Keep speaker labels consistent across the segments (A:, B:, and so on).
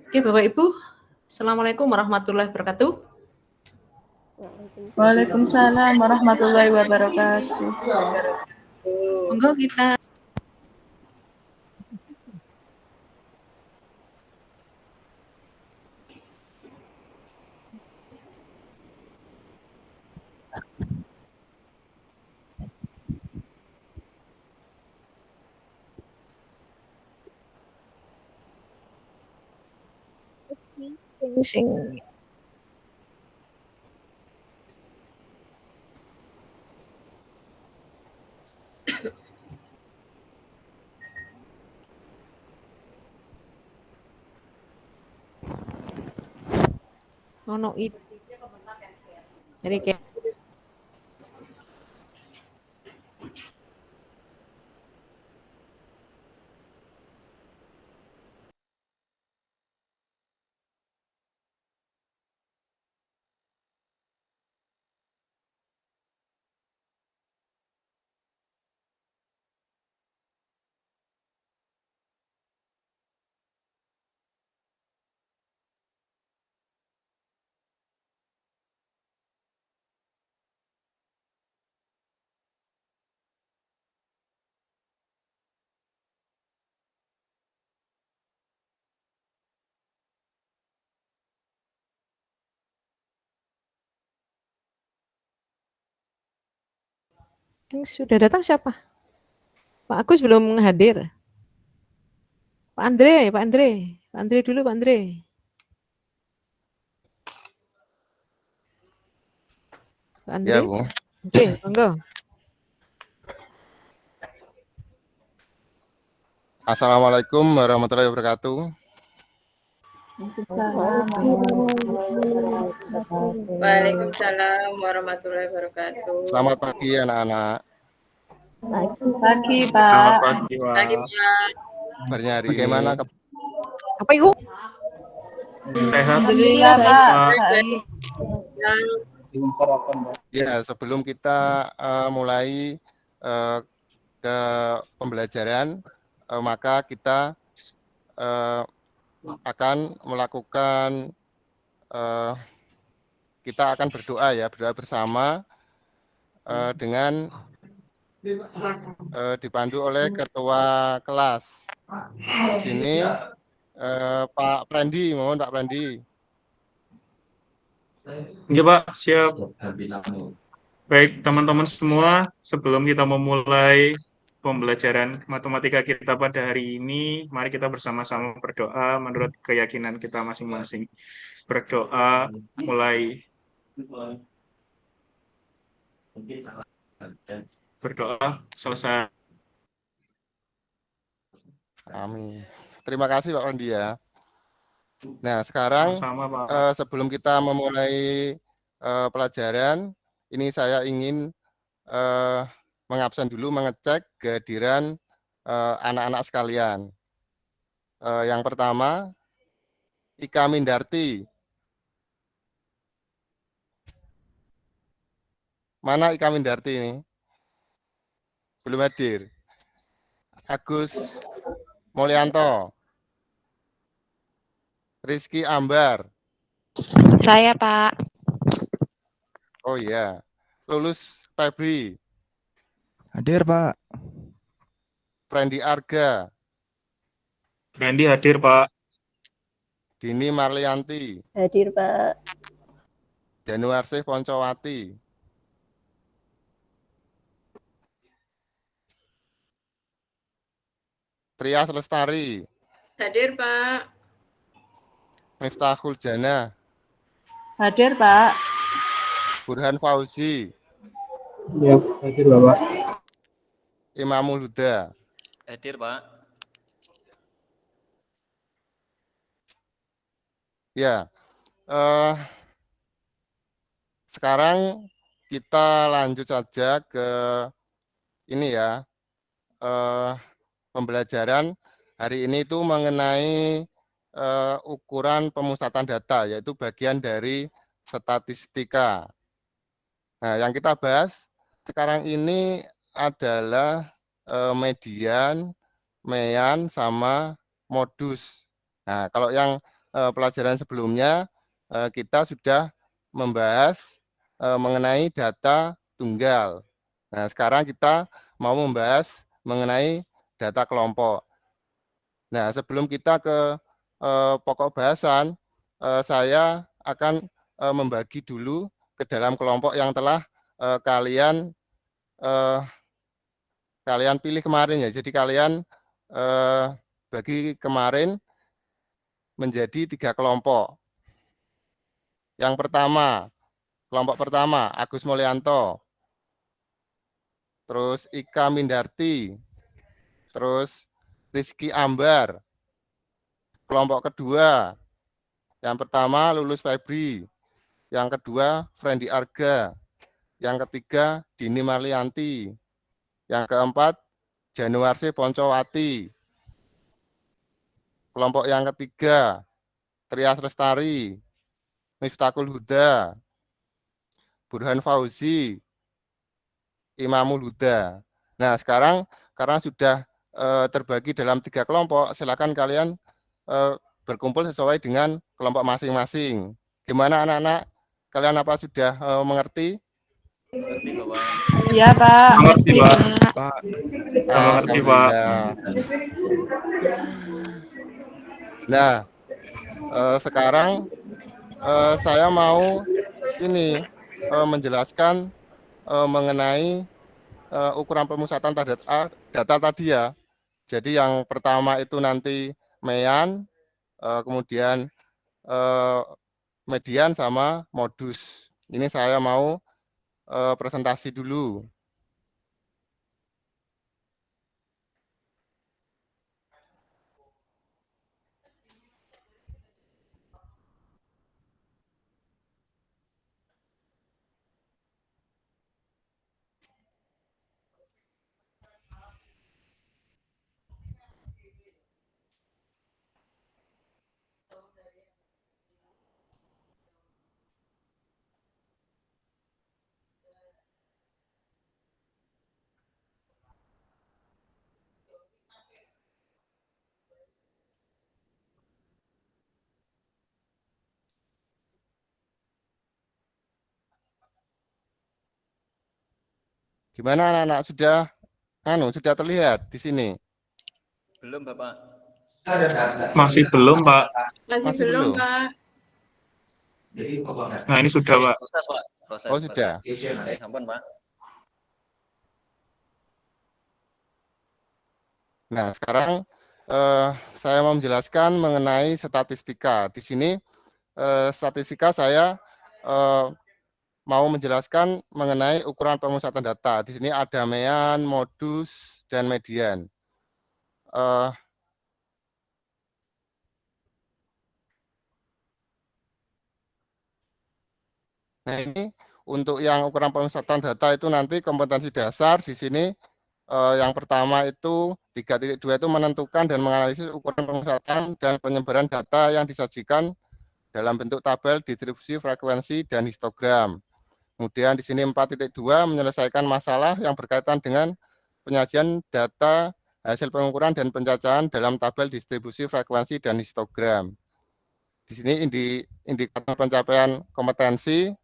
A: Oke, Bapak Ibu, Assalamualaikum warahmatullahi wabarakatuh.
B: Waalaikumsalam warahmatullahi wabarakatuh.
A: Monggo kita
C: sing ono itu. Jadi kayak yang sudah datang siapa? Pak Agus belum hadir. Pak Andre, Pak Andre. Pak Andre dulu, Pak Andre. Pak Andre.
D: Ya, Bu.
A: Oke, monggo.
D: Assalamualaikum warahmatullahi wabarakatuh.
E: Waalaikumsalam warahmatullahi wabarakatuh.
D: Selamat pagi anak-anak.
B: Pagi, Pak.
F: Selamat pagi, Pak.
E: Pagi, Pak.
D: Kabarnya hari ini gimana?
A: Apa itu?
F: Sehat.
B: Alhamdulillah, Pak.
E: Baik.
D: Ya, sebelum kita mulai ke pembelajaran, maka kita akan melakukan kita akan berdoa ya, berdoa bersama dengan dipandu oleh ketua kelas. Di sini Pak Prendi, mohon Pak Prendi.
F: Iya, Pak, siap. Baik, teman-teman semua, sebelum kita memulai pembelajaran matematika kita pada hari ini, mari kita bersama-sama berdoa menurut keyakinan kita masing-masing. Berdoa mulai. Berdoa selesai.
D: Amin. Terima kasih Pak Prendi ya. Nah, sekarang
F: Sama, Pak.
D: sebelum kita memulai pelajaran, ini saya ingin mengabsen dulu, mengecek kehadiran anak-anak sekalian. Yang pertama, Ika Mindarti. Mana Ika Mindarti ini? Belum hadir. Agus Mulyanto. Rizky Ambar.
C: Saya, Pak.
D: Oh iya. Lulus Febri.
G: Hadir, Pak.
D: Frendi Arga.
F: Randy hadir, Pak.
D: Dini Marlianti.
C: Hadir, Pak.
D: Januarsih Poncowati. Trias Lestari.
E: Hadir, Pak.
D: Miftahul Jana.
B: Hadir, Pak.
D: Burhan Fauzi.
F: Siap, hadir, Bapak.
D: Imamul Huda.
H: Hadir, Pak.
D: Ya. Sekarang kita lanjut saja ke ini ya. Pembelajaran hari ini itu mengenai ukuran pemusatan data, yaitu bagian dari statistika. Nah, yang kita bahas sekarang ini adalah median, mean, sama modus. Nah, kalau yang pelajaran sebelumnya kita sudah membahas mengenai data tunggal. Nah, sekarang kita mau membahas mengenai data kelompok. Nah, sebelum kita ke pokok bahasan, saya akan membagi dulu ke dalam kelompok yang telah kalian pilih kemarin ya. Jadi kalian bagi kemarin menjadi 3 kelompok. Yang pertama, kelompok pertama Agus Mulyanto, terus Ika Mindarti, terus Rizky Ambar. Kelompok kedua, yang pertama Lulus Febri, yang kedua Frendi Arga, yang ketiga Dini Marlianti, yang keempat Januarsi Poncowati. Kelompok yang ketiga Trias Lestari, Miftahul Huda, Burhan Fauzi, Imamul Huda. Nah, sekarang karena sudah terbagi dalam 3 kelompok, silakan kalian berkumpul sesuai dengan kelompok masing-masing. Gimana anak-anak? Kalian apa sudah mengerti?
B: Iya, Pak.
F: Mengerti, Pak.
G: Pak.
F: Mengerti, Pak.
D: Nah, sekarang saya mau ini menjelaskan mengenai ukuran pemusatan data tadi ya. Jadi yang pertama itu nanti mean, kemudian median sama modus. Ini saya mau presentasi dulu. Gimana anak-anak sudah terlihat di sini?
H: Belum, Bapak.
F: Masih belum, Pak.
E: Masih belum, Pak.
F: Nah, ini sudah, Pak.
H: Proses, Pak. Proses,
D: Oh, sudah.
H: Sampun, Pak.
D: Nah, sekarang saya mau menjelaskan mengenai statistika. Di sini statistika saya mau menjelaskan mengenai ukuran pemusatan data. Di sini ada mean, modus, dan median. Nah, ini untuk yang ukuran pemusatan data itu nanti kompetensi dasar di sini yang pertama itu 3.2 itu menentukan dan menganalisis ukuran pemusatan dan penyebaran data yang disajikan dalam bentuk tabel, distribusi, frekuensi, dan histogram. Kemudian di sini 4.2 menyelesaikan masalah yang berkaitan dengan penyajian data hasil pengukuran dan pencacahan dalam tabel, distribusi, frekuensi, dan histogram. Di sini indikator pencapaian kompetensi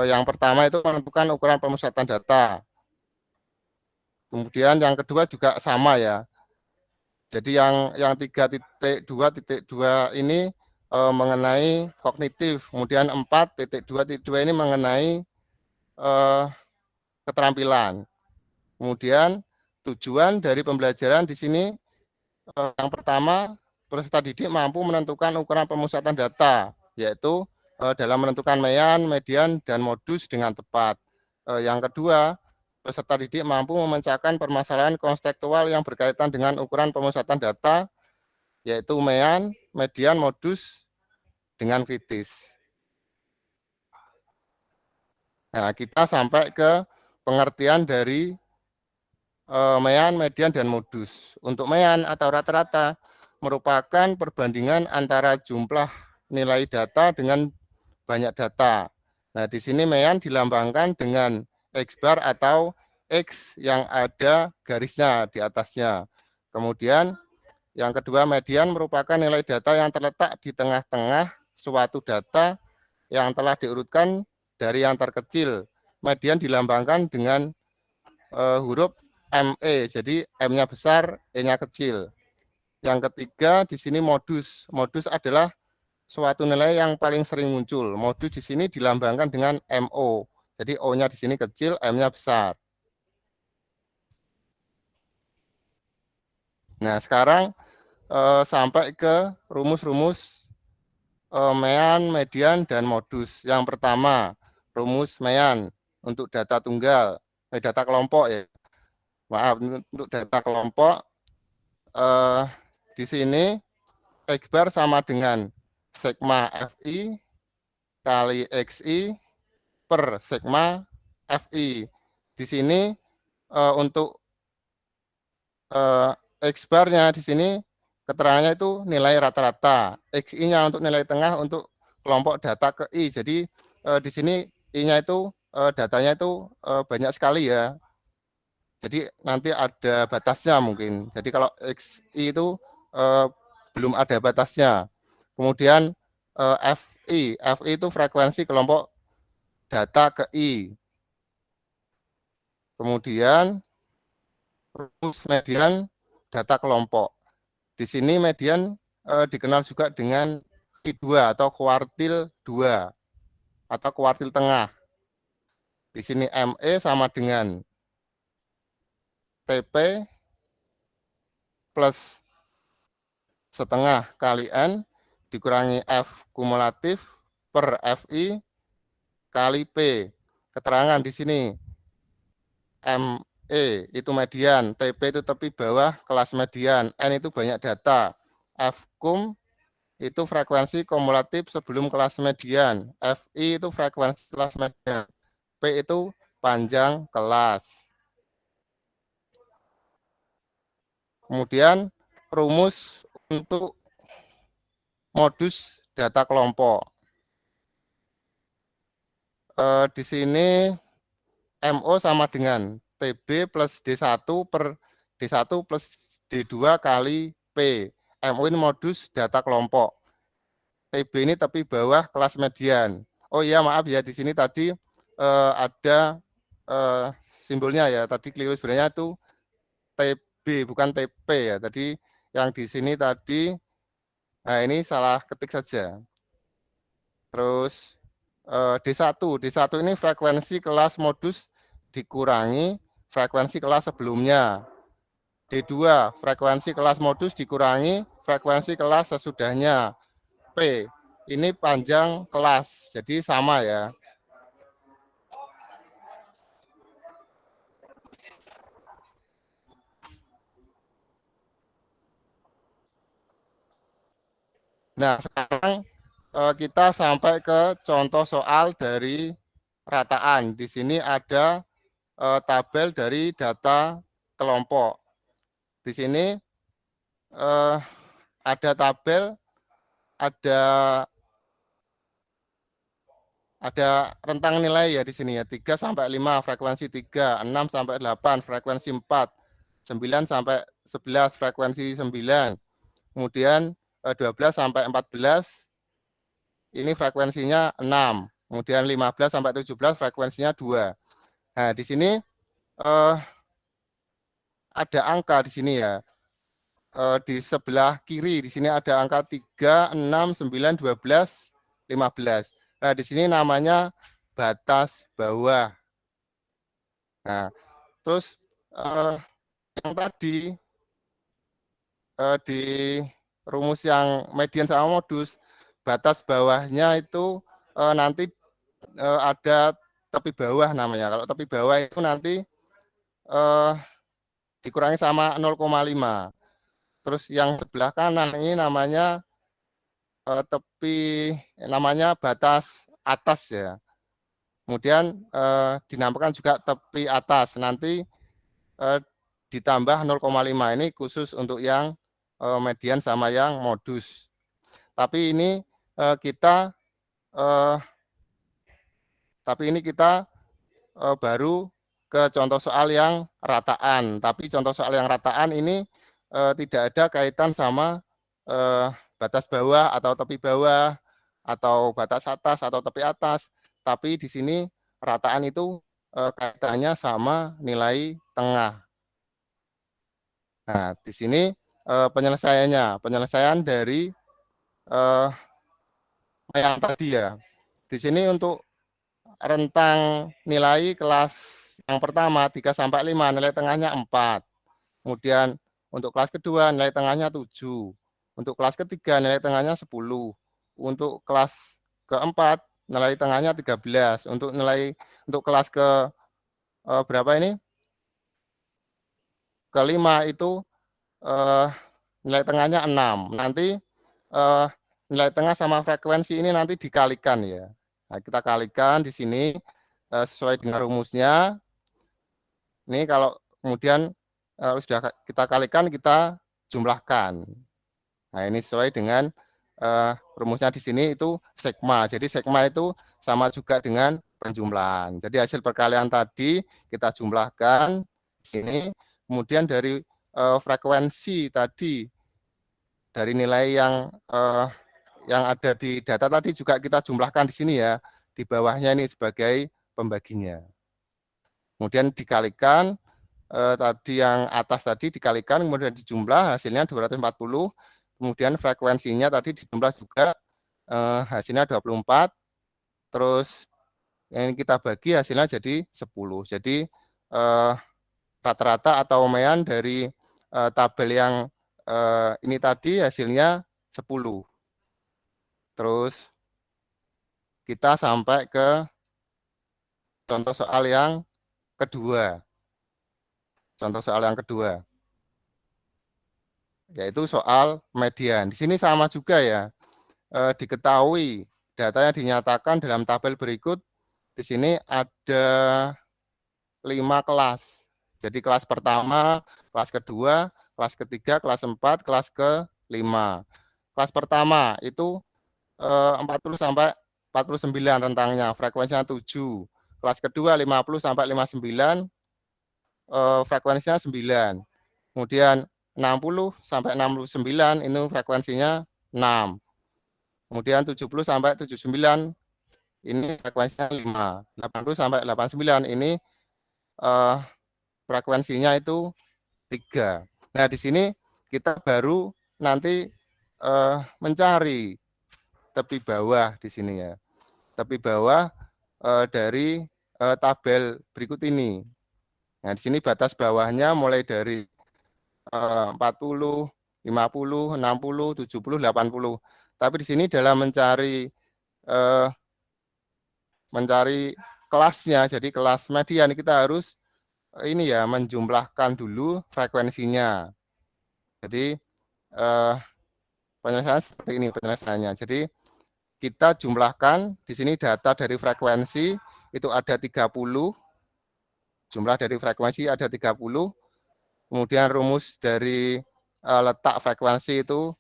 D: yang pertama itu menentukan ukuran pemusatan data. Kemudian yang kedua juga sama ya. Jadi yang 3.2.2 ini mengenai kognitif. Kemudian 4.2.2 ini mengenai keterampilan. Kemudian tujuan dari pembelajaran di sini yang pertama peserta didik mampu menentukan ukuran pemusatan data, yaitu dalam menentukan mean, median, dan modus dengan tepat. Yang kedua, peserta didik mampu memecahkan permasalahan konseptual yang berkaitan dengan ukuran pemusatan data, yaitu mean, median, modus dengan kritis. Nah, kita sampai ke pengertian dari mean, median, dan modus. Untuk mean atau rata-rata merupakan perbandingan antara jumlah nilai data dengan banyak data. Nah, di sini mean dilambangkan dengan X bar atau X yang ada garisnya di atasnya. Kemudian Yang kedua, median merupakan nilai data yang terletak di tengah-tengah suatu data yang telah diurutkan dari yang terkecil. Median dilambangkan dengan huruf ME, jadi M-nya besar, E-nya kecil. Yang ketiga, di sini modus. Modus adalah suatu nilai yang paling sering muncul. Modus di sini dilambangkan dengan MO. Jadi O-nya di sini kecil, M-nya besar. Nah, sekarang sampai ke rumus-rumus mean, median, dan modus. Yang pertama, rumus mean untuk data tunggal, data kelompok ya. Maaf, untuk data kelompok, di sini X bar sama dengan sigma FI kali XI per sigma FI. Di sini untuk X bar-nya di sini keterangannya itu nilai rata-rata, XI-nya untuk nilai tengah untuk kelompok data ke I. Jadi di sini I-nya itu datanya itu banyak sekali ya. Jadi nanti ada batasnya mungkin. Jadi kalau XI itu belum ada batasnya. Kemudian FI itu frekuensi kelompok data ke I. Kemudian rumus median data kelompok. Di sini median dikenal juga dengan I2 atau kuartil 2 atau kuartil tengah. Di sini ME sama dengan TP plus setengah kali N dikurangi F kumulatif per FI kali P. Keterangan di sini ME itu median, TP itu tepi bawah kelas median, N itu banyak data, F kum itu frekuensi kumulatif sebelum kelas median, FI itu frekuensi kelas median, P itu panjang kelas. Kemudian rumus untuk modus data kelompok. Di sini MO sama dengan TB plus D1 per D1 plus D2 kali P. MO ini modus data kelompok. TB ini tepi bawah kelas median. Oh iya maaf ya, di sini tadi ada simbolnya ya. Tadi keliru, sebenarnya itu TB bukan TP ya. Tadi yang di sini tadi, nah ini salah ketik saja. Terus D1 ini frekuensi kelas modus dikurangi frekuensi kelas sebelumnya. D2 frekuensi kelas modus dikurangi frekuensi kelas sesudahnya. P ini panjang kelas, jadi sama ya. Nah, sekarang kita sampai ke contoh soal dari rataan. Di sini ada tabel dari data kelompok. Di sini ada tabel, ada rentang nilai ya di sini ya, 3 sampai 5 frekuensi 3, 6 sampai 8 frekuensi 4, 9 sampai 11 frekuensi 9. Kemudian 12 sampai 14 ini frekuensinya 6. Kemudian 15 sampai 17 frekuensinya 2. Nah, di sini ada angka di sini ya. Di sebelah kiri di sini ada angka 3, 6, 9, 12, 15. Nah, di sini namanya batas bawah. Nah, terus yang tadi di rumus yang median sama modus, batas bawahnya itu nanti ada tepi bawah namanya. Kalau tepi bawah itu nanti dikurangi sama 0,5. Terus yang sebelah kanan ini namanya namanya batas atas ya. Kemudian dinamakan juga tepi atas. Nanti ditambah 0,5 ini khusus untuk yang median sama yang modus. Tapi ini kita baru ke contoh soal yang rataan. Tapi contoh soal yang rataan ini tidak ada kaitan sama batas bawah atau tepi bawah atau batas atas atau tepi atas, tapi di sini rataan itu kaitannya sama nilai tengah. Nah, di sini penyelesaian dari yang tadi ya. Di sini untuk rentang nilai kelas yang pertama 3 sampai 5 nilai tengahnya 4. Kemudian untuk kelas kedua nilai tengahnya 7. Untuk kelas ketiga nilai tengahnya 10. Untuk kelas keempat nilai tengahnya 13. Untuk kelas ke berapa ini? Kelima itu nilai tengahnya 6. Nanti nilai tengah sama frekuensi ini nanti dikalikan ya. Nah, kita kalikan di sini sesuai dengan rumusnya. Ini kalau kemudian sudah kita kalikan, kita jumlahkan. Nah, ini sesuai dengan rumusnya di sini itu sigma. Jadi sigma itu sama juga dengan penjumlahan. Jadi hasil perkalian tadi kita jumlahkan di sini. Kemudian dari frekuensi tadi, dari nilai yang ada di data tadi juga kita jumlahkan di sini ya. Di bawahnya ini sebagai pembaginya. Kemudian dikalikan, tadi yang atas tadi dikalikan, kemudian dijumlah hasilnya 240. Kemudian frekuensinya tadi dijumlah juga, hasilnya 24. Terus yang kita bagi hasilnya jadi 10. Jadi rata-rata atau omean dari tabel yang ini tadi hasilnya 10. Terus kita sampai ke contoh soal yang kedua. Contoh soal yang kedua, yaitu soal median. Di sini sama juga ya, diketahui datanya dinyatakan dalam tabel berikut. Di sini ada 5 kelas. Jadi kelas pertama, kelas kedua, kelas ketiga, kelas 4, kelas ke-5. Kelas pertama itu 40 sampai 49 rentangnya, frekuensinya 7. Kelas kedua 50 sampai 59, frekuensinya 9. Kemudian 60 sampai 69 ini frekuensinya 6. Kemudian 70 sampai 79 ini frekuensinya 5. 80 sampai 89 ini frekuensinya itu 3. Nah, di sini kita baru nanti mencari tepi bawah di sini ya. Tepi bawah dari tabel berikut ini. Nah, di sini batas bawahnya mulai dari 40, 50, 60, 70, 80. Tapi di sini dalam mencari kelasnya, jadi kelas median kita harus ini ya menjumlahkan dulu frekuensinya. Jadi penyelesaian seperti ini penyelesaiannya. Jadi kita jumlahkan di sini data dari frekuensi itu ada 30. Jumlah dari frekuensi ada 30. Kemudian rumus dari letak frekuensi itu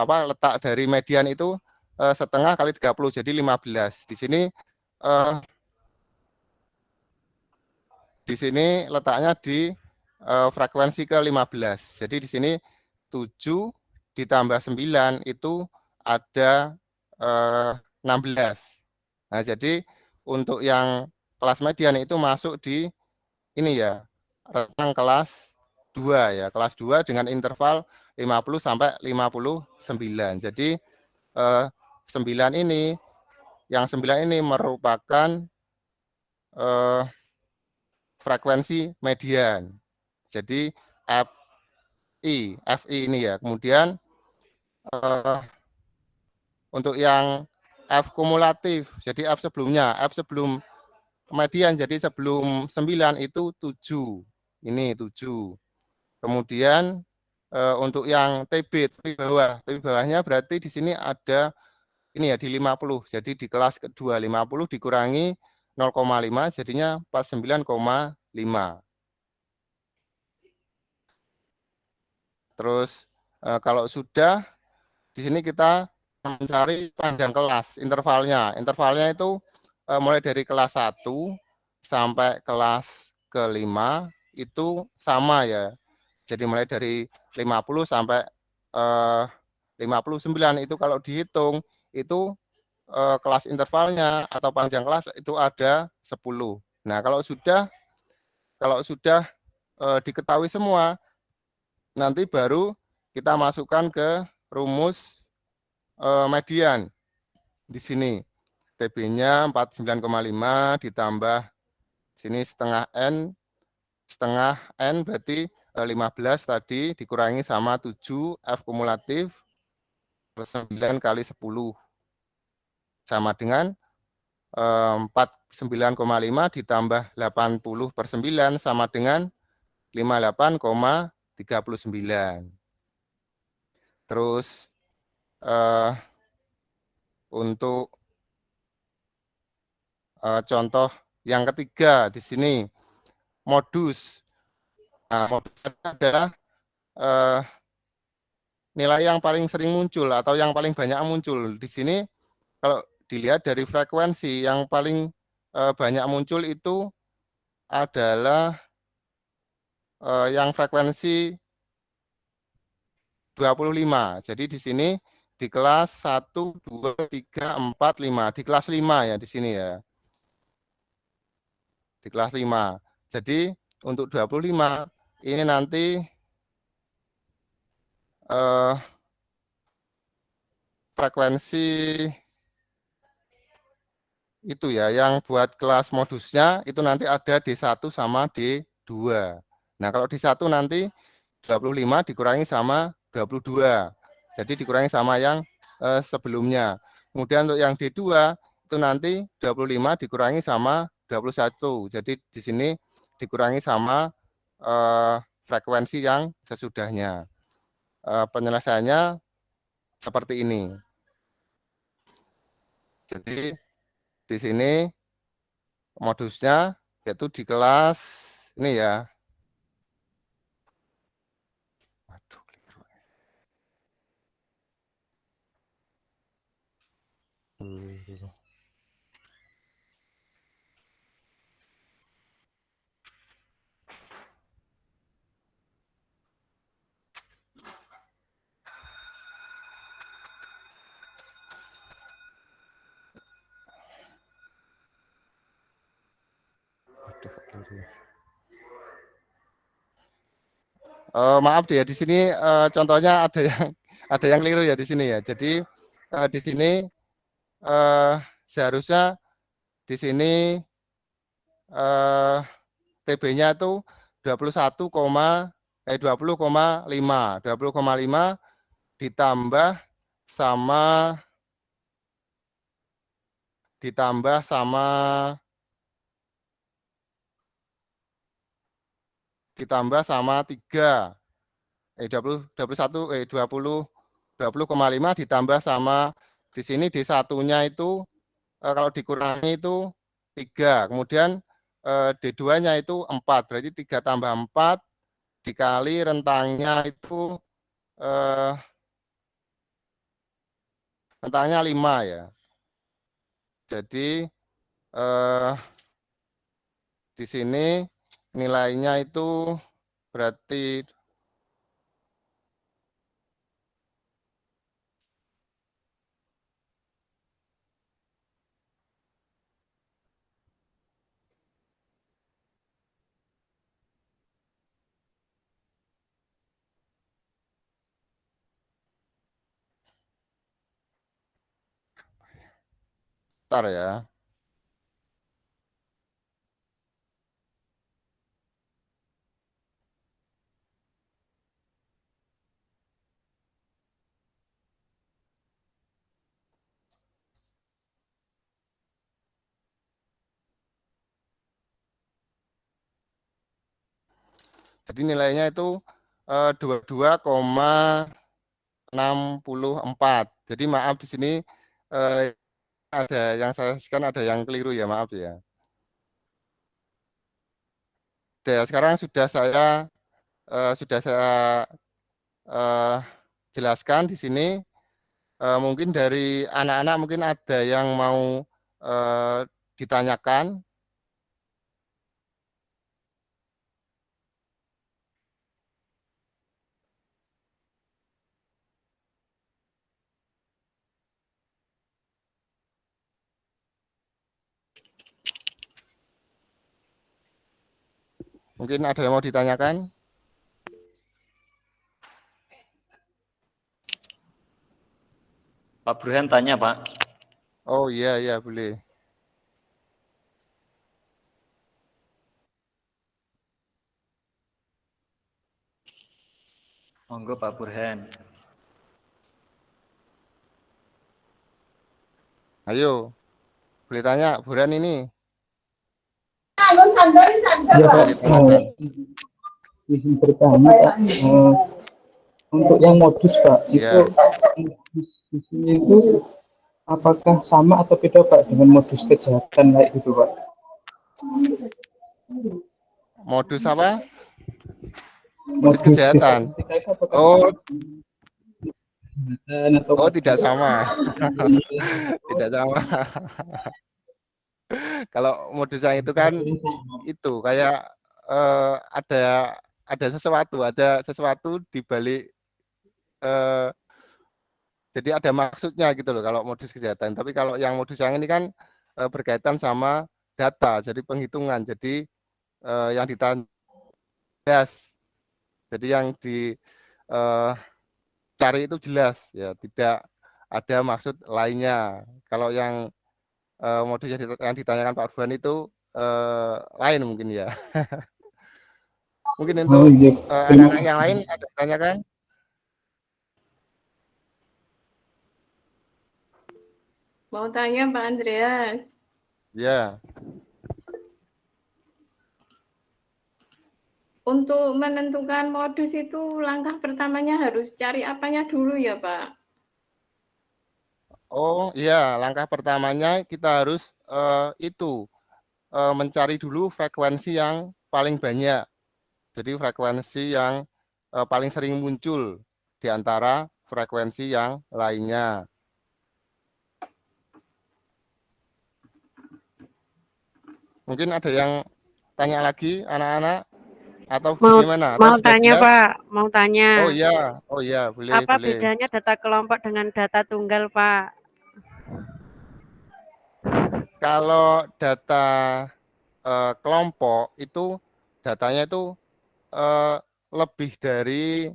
D: letak dari median itu setengah kali 30 jadi 15. Di sini letaknya di frekuensi ke-15. Jadi di sini 7 ditambah 9 itu ada 16. Nah, jadi untuk yang kelas median itu masuk di ini ya, rentang kelas 2 ya, kelas 2 dengan interval 50 sampai 59. Jadi 9 ini, yang 9 ini merupakan frekuensi median. Jadi FI ini ya. Kemudian untuk yang F kumulatif, jadi F sebelumnya, F sebelum median, jadi sebelum 9 itu 7. Ini 7. Kemudian untuk yang TB, tepi bawahnya berarti di sini ada ini ya di 50. Jadi di kelas kedua 50 dikurangi 0,5 jadinya 49,5. Terus kalau sudah di sini kita mencari panjang kelas, intervalnya. Intervalnya itu mulai dari kelas 1 sampai kelas ke-5 itu sama ya. Jadi mulai dari 50 sampai 59 itu kalau dihitung itu kelas intervalnya atau panjang kelas itu ada 10. Nah, kalau sudah diketahui semua, nanti baru kita masukkan ke rumus median. Di sini TB-nya 49,5 ditambah sini setengah N berarti 15 tadi dikurangi sama 7 F kumulatif per 9 kali 10 sama dengan 49,5 ditambah 80 per 9 sama dengan 58,39. Terus untuk contoh yang ketiga di sini modus. Nah, modus adalah nilai yang paling sering muncul atau yang paling banyak muncul. Di sini kalau dilihat dari frekuensi yang paling banyak muncul itu adalah yang frekuensi 25. Jadi di sini di kelas 1, 2, 3, 4, 5. Di kelas 5 ya di sini ya. Di kelas 5. Jadi untuk 25 ini nanti frekuensi itu ya yang buat kelas modusnya itu nanti ada D1 sama D2. Nah, kalau D1 nanti 25 dikurangi sama 22. Jadi dikurangi sama yang sebelumnya. Kemudian untuk yang D2 itu nanti 25 dikurangi sama 21. Jadi di sini dikurangi sama frekuensi yang sesudahnya. Penyelesaiannya seperti ini. Jadi di sini modusnya yaitu di kelas ini ya. Waduh, maaf ya di sini contohnya ada yang keliru ya di sini ya. Jadi di sini seharusnya di sini TB-nya itu 20,5 ditambah sama 3. 20,5 ditambah sama di sini D1-nya itu kalau dikurangi itu 3. Kemudian D2-nya itu 4. Berarti 3 tambah 4 dikali rentangnya itu rentangnya 5 ya. Jadi di sini nilainya itu berarti bentar ya. Jadi nilainya itu 22,64. Jadi maaf di sini ada yang saya saksikan ada yang keliru ya, maaf ya. Oke, sekarang sudah saya jelaskan di sini. Mungkin dari anak-anak mungkin ada yang mau ditanyakan. Mungkin ada yang mau ditanyakan?
H: Pak Burhan tanya, Pak.
D: Oh iya, iya boleh.
H: Monggo Pak Burhan.
D: Ayo, boleh tanya, Burhan ini.
I: Ya Pak, izin bertanya Pak, untuk yang modus Pak,
D: Ya.
I: itu modus di sini itu apakah sama atau beda Pak dengan modus kejahatan kayak gitu Pak?
D: Modus apa?
I: Modus
D: kejahatan. Oh, oh tidak sama. Tidak sama. Kalau modus yang itu kan itu kayak ada sesuatu di balik jadi ada maksudnya gitu loh kalau modus kejahatan. Tapi kalau yang modus yang ini kan berkaitan sama data, jadi penghitungan. Jadi yang ditanya, jadi yang dicari itu jelas ya, tidak ada maksud lainnya. Kalau yang modus yang ditanyakan Pak Burhan itu lain mungkin ya. Mungkin untuk anak-anak yang lain ada ditanyakan?
E: Mau tanya Pak Andreas.
D: Ya.
E: Untuk menentukan modus itu langkah pertamanya harus cari apanya dulu ya Pak?
D: Oh iya, langkah pertamanya kita harus mencari dulu frekuensi yang paling banyak. Jadi frekuensi yang paling sering muncul di antara frekuensi yang lainnya. Mungkin ada yang tanya lagi anak-anak atau bagaimana?
J: Mau tanya Pak, mau tanya.
D: Oh iya, boleh.
J: Apa
D: boleh.
J: bedanya data kelompok dengan data tunggal Pak?
D: Kalau data kelompok itu datanya itu lebih dari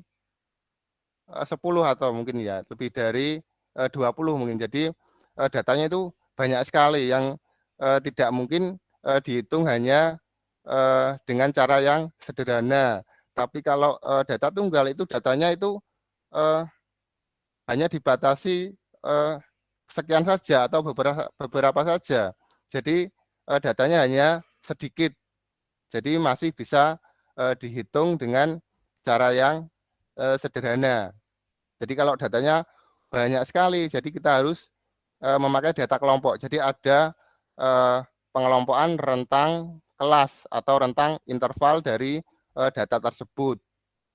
D: 10 atau mungkin ya lebih dari 20 mungkin. Jadi datanya itu banyak sekali yang tidak mungkin dihitung hanya dengan cara yang sederhana. Tapi kalau data tunggal itu datanya itu hanya dibatasi sekian saja atau beberapa saja. Jadi datanya hanya sedikit. Jadi masih bisa dihitung dengan cara yang sederhana. Jadi kalau datanya banyak sekali, jadi kita harus memakai data kelompok. Jadi ada pengelompokan rentang kelas atau rentang interval dari data tersebut.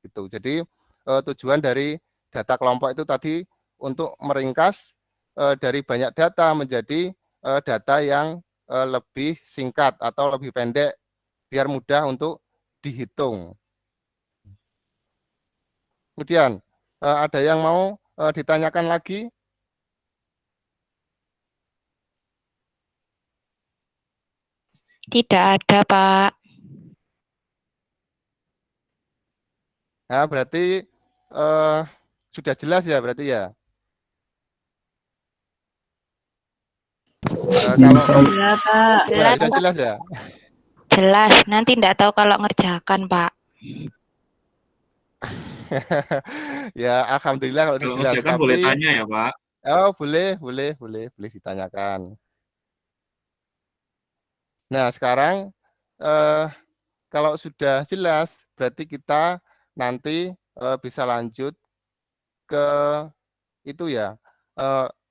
D: Gitu. Jadi tujuan dari data kelompok itu tadi untuk meringkas dari banyak data menjadi data yang lebih singkat atau lebih pendek biar mudah untuk dihitung. Kemudian ada yang mau ditanyakan lagi?
J: Tidak ada Pak.
D: Nah, berarti sudah jelas ya berarti ya. Kalau
B: Ya Pak.
D: sudah jelas ya.
J: Jelas, nanti tidak tahu kalau ngerjakan Pak.
D: Ya alhamdulillah kalau
F: Kalau
D: jelas.
F: ngerjakan boleh tanya ya Pak.
D: Oh boleh ditanyakan. Nah sekarang kalau sudah jelas berarti kita nanti bisa lanjut ke itu ya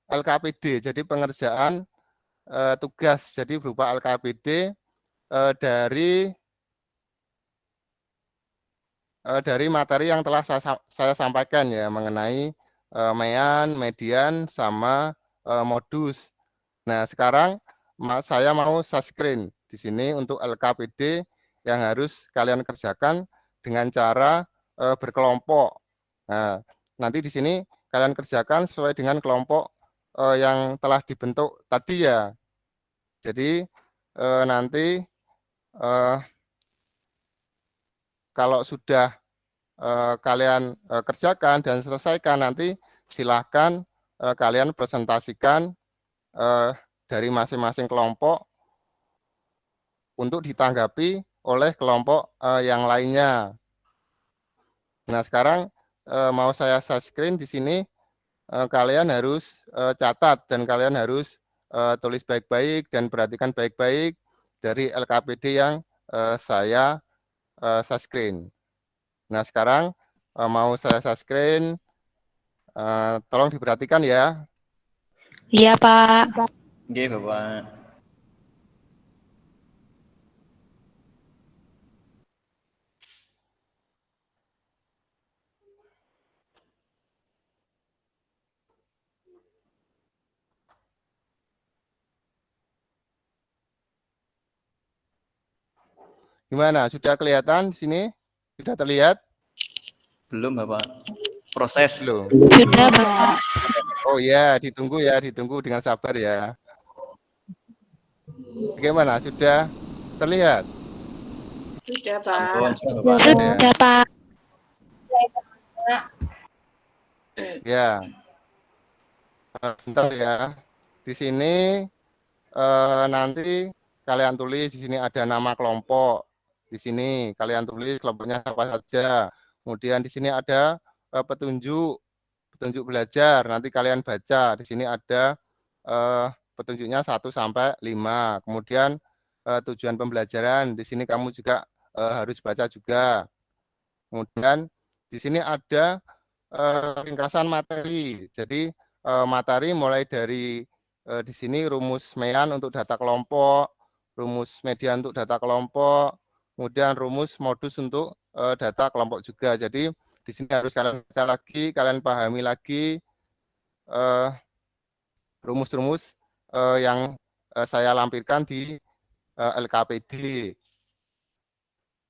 D: LKPD. Jadi pengerjaan tugas. Jadi berupa LKPD dari materi yang telah saya sampaikan ya mengenai mean, median, sama modus. Nah sekarang saya mau share screen di sini untuk LKPD yang harus kalian kerjakan dengan cara berkelompok. Nah nanti di sini kalian kerjakan sesuai dengan kelompok yang telah dibentuk tadi ya. Jadi nanti kalau sudah kalian kerjakan dan selesaikan, nanti silahkan kalian presentasikan dari masing-masing kelompok untuk ditanggapi oleh kelompok yang lainnya. Nah, sekarang mau saya share screen di sini. Kalian harus catat dan kalian harus tulis baik-baik dan perhatikan baik-baik dari LKPD yang saya share screen. Nah, sekarang mau saya share screen, tolong diperhatikan ya.
J: Iya, Pak.
H: Oke, Bapak.
D: Gimana? Sudah kelihatan di sini? Sudah terlihat?
H: Belum, Bapak. Proses.
D: Belum.
J: Sudah, Bapak.
D: Oh ya, ditunggu dengan sabar ya. Bagaimana? Sudah terlihat?
E: Sudah, Pak.
H: Sampun, sudah, Bapak.
J: Sudah, Pak.
D: Ya. Bentar ya. Di sini nanti kalian tulis di sini ada nama kelompok. Di sini kalian tulis kelompoknya apa saja. Kemudian di sini ada petunjuk belajar. Nanti kalian baca. Di sini ada petunjuknya 1 sampai 5. Kemudian tujuan pembelajaran. Di sini kamu juga harus baca juga. Kemudian di sini ada ringkasan materi. Jadi materi mulai dari di sini rumus Mean untuk data kelompok, rumus median untuk data kelompok, kemudian rumus modus untuk data kelompok juga. Jadi di sini harus kalian baca lagi, kalian pahami lagi rumus-rumus yang saya lampirkan di LKPD.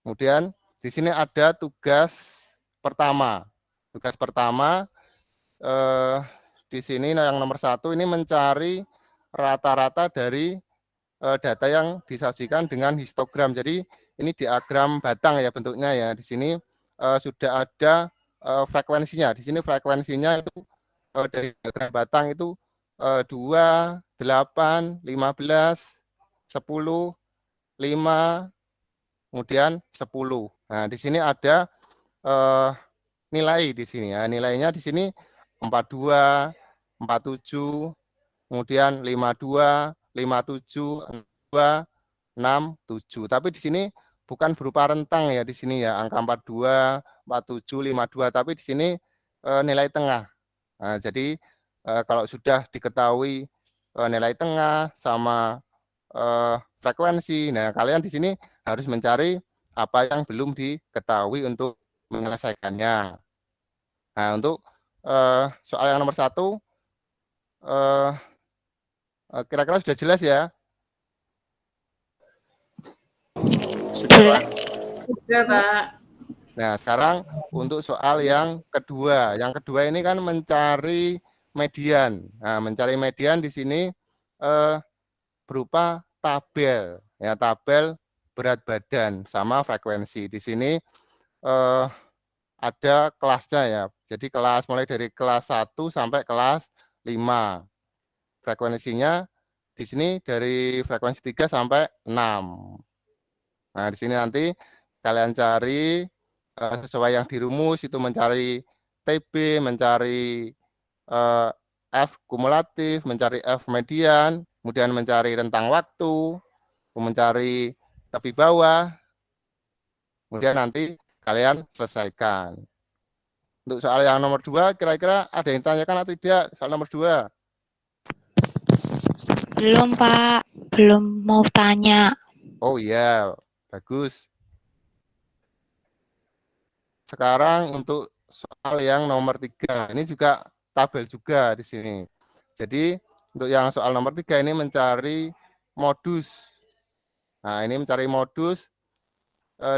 D: Kemudian di sini ada tugas pertama. Tugas pertama di sini yang nomor 1 ini mencari rata-rata dari data yang disajikan dengan histogram. Jadi ini diagram batang ya bentuknya ya. Di sini sudah ada frekuensinya. Di sini frekuensinya itu dari diagram batang itu 2, 8, 15, 10, 5, kemudian 10. Nah, di sini ada nilai di sini ya. Nilainya di sini 42, 47, kemudian 52, 57, 2, 6, 7. Tapi di sini bukan berupa rentang ya di sini ya, angka 42, 47, 52, tapi di sini nilai tengah. Nah, jadi kalau sudah diketahui nilai tengah sama frekuensi, nah kalian di sini harus mencari apa yang belum diketahui untuk menyelesaikannya. Nah, untuk soal yang nomor 1, kira-kira sudah jelas ya?
H: Sudah, Pak.
E: Sudah, Pak.
D: Nah, sekarang untuk soal yang kedua. Yang kedua ini kan mencari median. Nah, mencari median di sini berupa tabel. Ya, tabel berat badan sama frekuensi. Di sini ada kelasnya ya. Jadi kelas mulai dari kelas 1 sampai kelas 5. Frekuensinya di sini dari frekuensi 3 sampai 6. Nah, di sini nanti kalian cari sesuai yang dirumus, itu mencari TB, mencari F kumulatif, mencari F median, kemudian mencari rentang waktu, mencari tepi bawah, kemudian nanti kalian selesaikan. Untuk soal yang nomor 2, kira-kira ada yang tanyakan atau tidak soal nomor 2?
J: Belum, Pak. Belum mau tanya.
D: Oh iya, bagus. Sekarang untuk soal yang nomor 3, ini juga tabel juga di sini. Jadi untuk yang soal nomor 3 ini mencari modus. Nah, ini mencari modus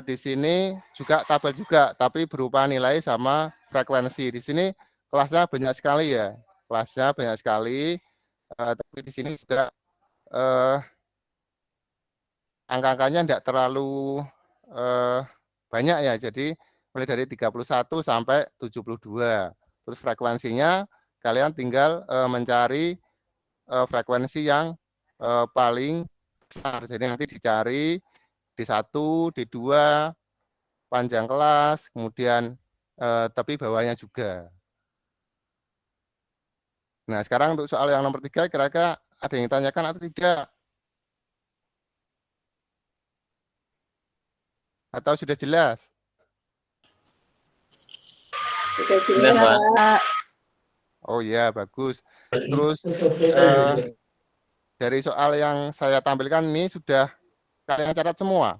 D: di sini juga tabel juga, tapi berupa nilai sama frekuensi. Di sini kelasnya banyak sekali ya. Kelasnya banyak sekali, tapi di sini juga angka-angkanya tidak terlalu banyak ya. Jadi mulai dari 31 sampai 72. Terus frekuensinya kalian tinggal mencari frekuensi yang paling besar. Jadi nanti dicari D1, D2, panjang kelas, kemudian tapi bawahnya juga. Nah, sekarang untuk soal yang nomor 3, kira-kira ada yang ditanyakan atau tidak? Atau sudah jelas?
E: Sudah
H: Jelas, Pak.
B: Pak.
D: Oh ya, bagus. Terus dari soal yang saya tampilkan ini sudah kalian catat semua?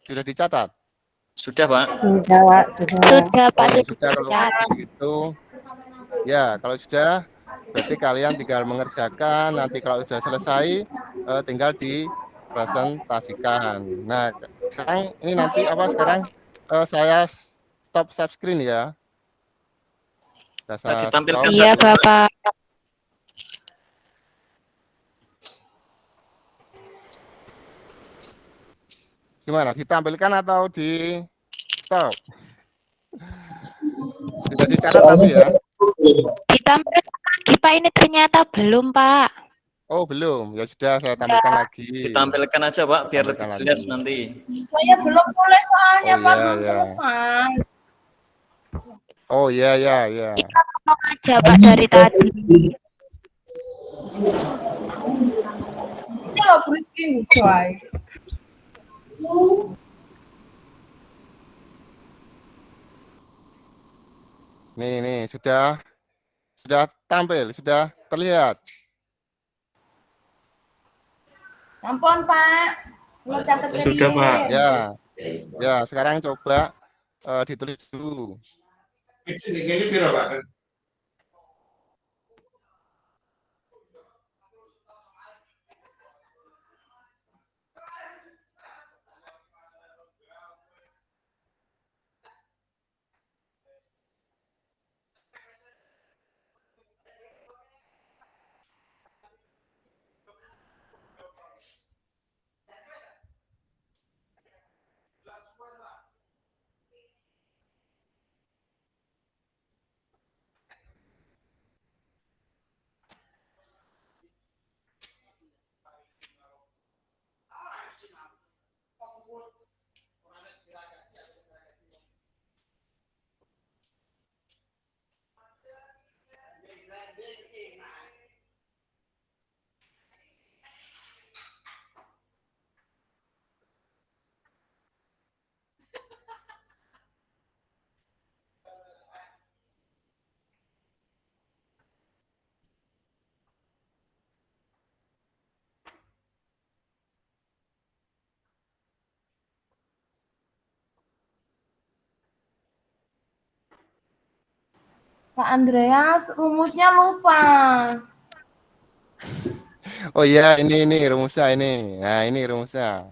D: Sudah dicatat?
H: Sudah, Pak.
J: Sudah, Pak. Sudah, Pak.
D: Oh, ya
J: Sudah
D: sudah kalau begitu. Ya, kalau sudah berarti kalian tinggal mengerjakan. Nanti kalau sudah selesai tinggal dipresentasikan. Nah, sekarang ini nanti apa sekarang saya stop share screen ya. Saya
H: Ditampilkan.
D: stop.
J: Iya, Bapak.
D: Gimana? Ditampilkan atau di stop? Sudah dicatat tapi ya?
J: Ditampilkan lagi, Pak. Ini ternyata belum, Pak.
D: Oh, belum. Ya sudah, saya tampilkan lagi.
H: Ditampilkan aja, Pak, biar lebih
D: Tampilkan
H: jelas
D: lagi.
H: nanti.
E: Saya belum mulai soalnya,
D: Oh,
E: Pak,
D: iya,
E: belum
D: iya.
E: selesai.
D: Oh, iya, iya, iya.
J: Kita ngomong aja, Pak, dari tadi.
E: Ini loh beriskin, coy.
D: Nih, sudah tampil, sudah terlihat.
E: Ampun, Pak. Belum dapat
F: Sudah, Pak.
D: Ya, sekarang coba ditulis dulu.
E: Pak Andreas, rumusnya lupa.
D: Oh iya, ini rumusnya ini. Nah, ini rumusnya.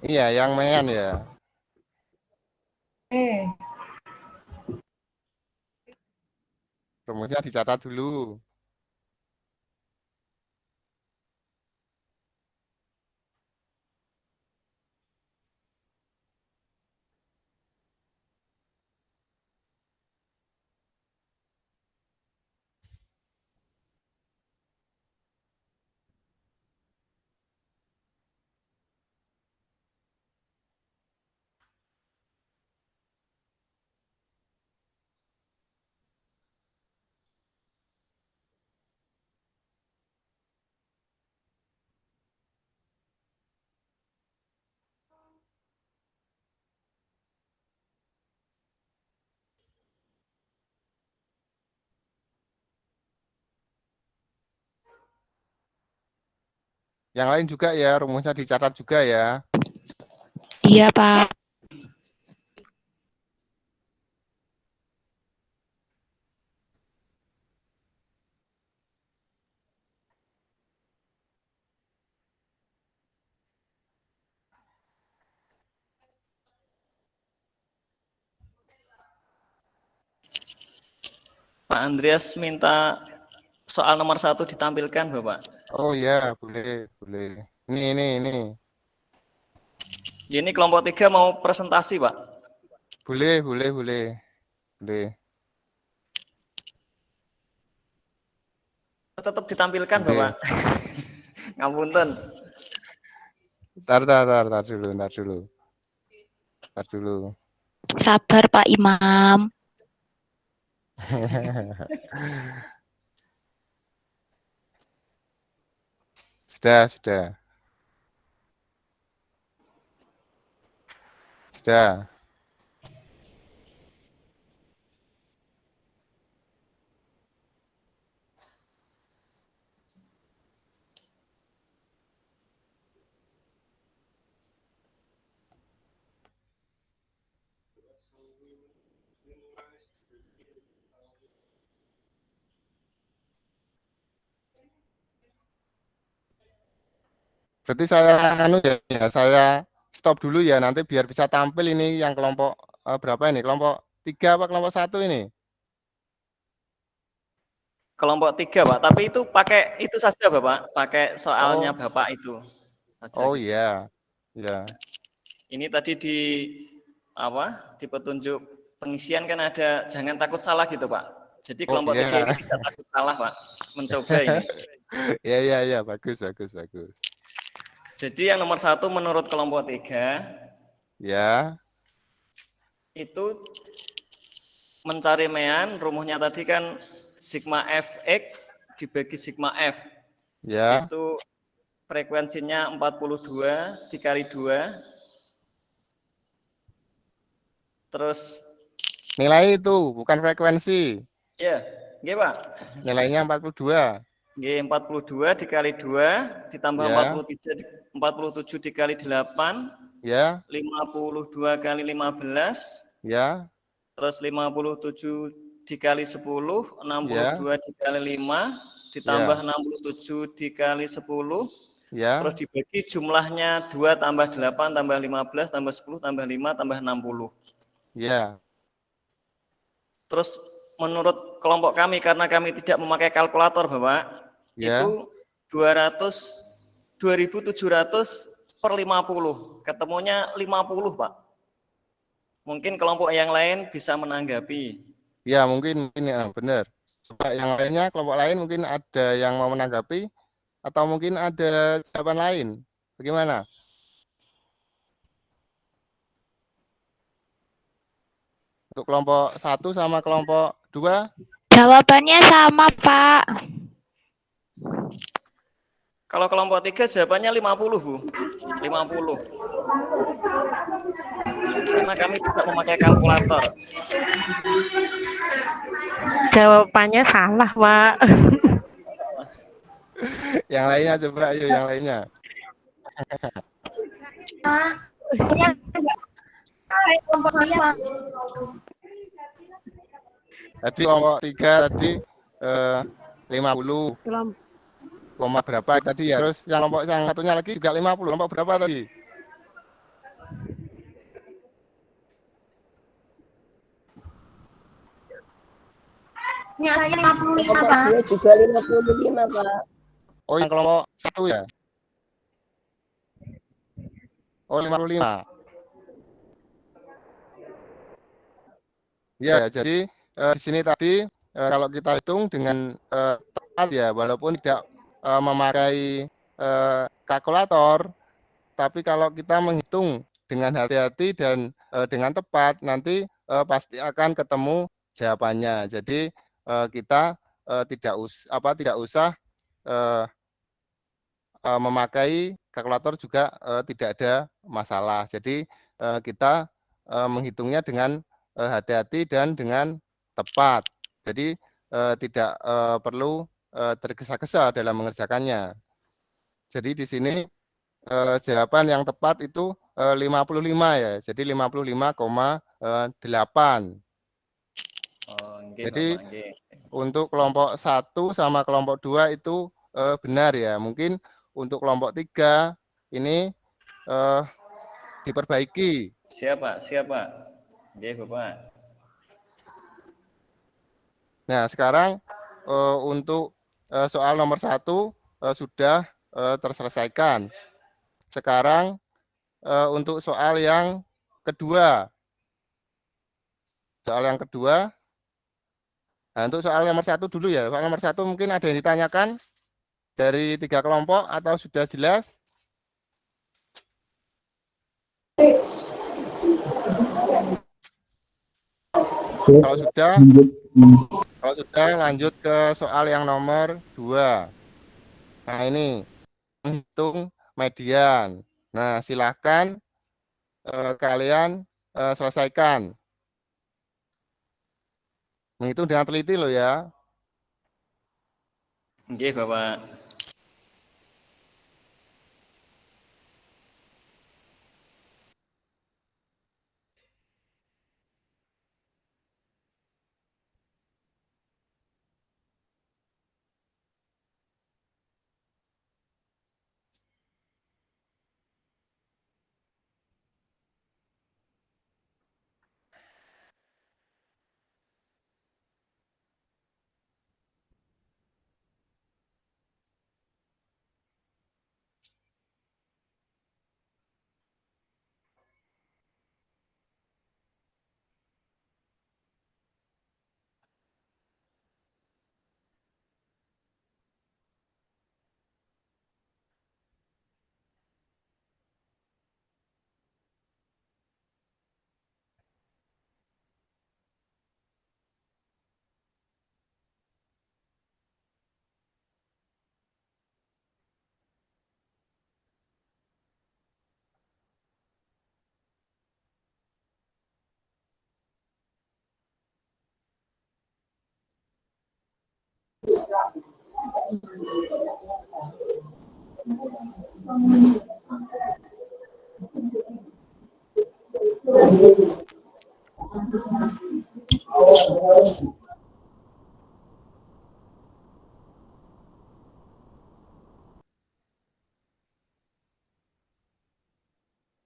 D: Iya, yang main ya. Rumusnya dicatat dulu. Yang lain juga ya, rumusnya dicatat juga ya.
J: Iya, Pak.
H: Pak Andreas minta soal nomor 1 ditampilkan, Bapak.
D: Oh iya, boleh. Ini.
H: Ini kelompok 3 mau presentasi, Pak.
D: Boleh.
H: Tetap ditampilkan,
D: Oke.
H: Bapak. Ngapunten.
D: Ntar dulu.
J: Sabar Pak Imam.
D: Sudah. Berarti saya stop dulu ya, nanti biar bisa tampil ini yang kelompok berapa ini? Kelompok 3 apa kelompok 1 ini?
H: Kelompok 3, Pak. Tapi itu pakai itu saja, Bapak. Pakai soalnya Bapak itu. Saja,
D: Oh
H: gitu.
D: iya.
H: Ini tadi di petunjuk pengisian kan ada jangan takut salah gitu, Pak. Jadi kelompok 3 ini tidak takut salah, Pak. Mencoba ini.
D: Iya, bagus.
H: Jadi yang nomor 1 menurut kelompok 3
D: ya
H: itu mencari mean, rumusnya tadi kan sigma fx dibagi sigma f.
D: Ya.
H: Itu frekuensinya 42 dikali 2. Terus
D: nilai itu bukan frekuensi.
H: Ya, nggih, Pak.
D: Nilainya 42.
H: Nggih, 42 dikali 2 ditambah 47 dikali 8.
D: Ya.
H: 52 kali 15.
D: Ya.
H: Terus 57 dikali 10, 62 dikali 5 ditambah 67 dikali 10.
D: Ya.
H: Terus dibagi jumlahnya 2 tambah 8 tambah 15 tambah 10 tambah 5 tambah 60.
D: Ya.
H: Terus menurut kelompok kami karena kami tidak memakai kalkulator, Bapak, itu 2700 per 50. Ketemunya 50, Pak. Mungkin kelompok yang lain bisa menanggapi.
D: Ya, mungkin ini benar. Coba yang lainnya, kelompok lain mungkin ada yang mau menanggapi atau mungkin ada jawaban lain. Bagaimana? Untuk kelompok 1 sama kelompok 2?
J: Jawabannya sama, Pak.
H: Kalau kelompok 3 jawabannya 50, Bu. 50. Karena kami tidak memakai kalkulator.
A: Jawabannya salah, Pak.
D: Yang lainnya coba, ayo yang lainnya. Tadi kelompok 3 tadi 50. Koma berapa tadi ya? Terus yang kelompok yang satunya lagi juga 50. Kelompok berapa tadi?
E: Ya, saya 55, Pak.
K: Dia juga 55, Pak.
D: Oh, yang kelompok 1 ya? Oh, 55. Ya, jadi di sini tadi kalau kita hitung dengan tepat ya, walaupun tidak memakai kalkulator, tapi kalau kita menghitung dengan hati-hati dan dengan tepat, nanti pasti akan ketemu jawabannya. Jadi kita tidak usah memakai kalkulator juga tidak ada masalah. Jadi kita menghitungnya dengan hati-hati dan dengan tepat. Jadi tidak perlu tergesa-gesa dalam mengerjakannya. Jadi di sini jawaban yang tepat itu 55 ya. Jadi 55,8. Jadi untuk kelompok 1 sama kelompok 2 itu benar ya. Mungkin untuk kelompok 3 ini diperbaiki.
H: Siapa? Oke, Bapak.
D: Nah, sekarang untuk soal nomor 1 sudah terselesaikan. Sekarang untuk soal yang kedua. Soal yang kedua. Nah, untuk soal nomor 1 dulu ya. Soal nomor 1 mungkin ada yang ditanyakan dari 3 kelompok atau sudah jelas? Kalau sudah lanjut ke soal yang nomor 2. Nah, ini menghitung median. Nah, silakan kalian selesaikan. Menghitung dengan teliti loh ya.
H: Oke, Bapak.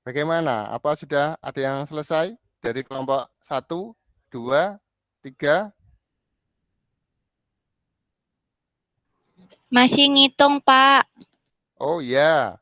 D: Bagaimana? Apa sudah ada yang selesai dari kelompok 1, 2, 3?
J: Masih ngitung, Pak.
D: Oh ya.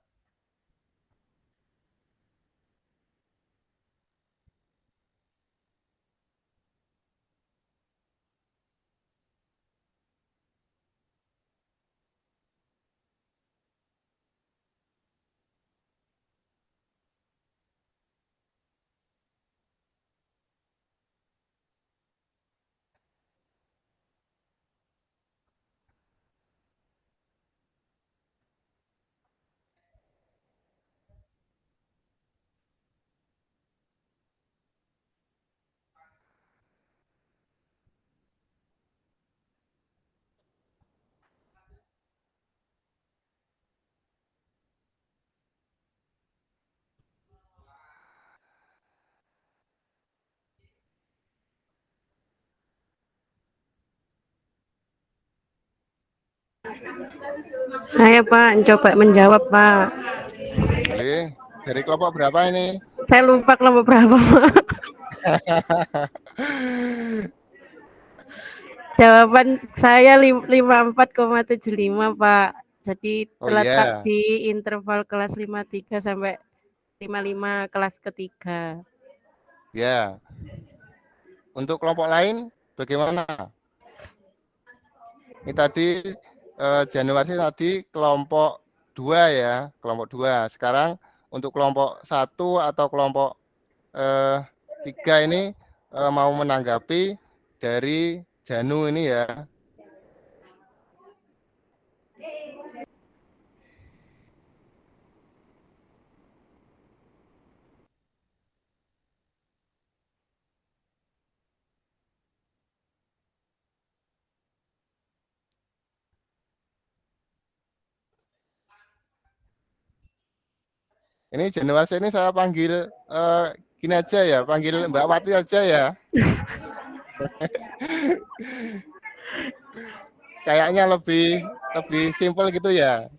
A: Saya Pak coba menjawab Pak.
D: Boleh. Dari kelompok berapa ini?
A: Saya lupa kelompok berapa Pak. Jawaban saya 54,75 Pak. Jadi terletak di interval kelas 53 sampai 55 kelas ketiga.
D: Ya. Untuk kelompok lain bagaimana? Ini tadi Januari tadi kelompok 2 ya, kelompok 2. Sekarang untuk kelompok 1 atau kelompok 3 ini mau menanggapi dari Janu ini ya. Ini Januari ini saya panggil gini aja ya, panggil Mbak Wati aja ya. Kayaknya lebih simpel gitu ya.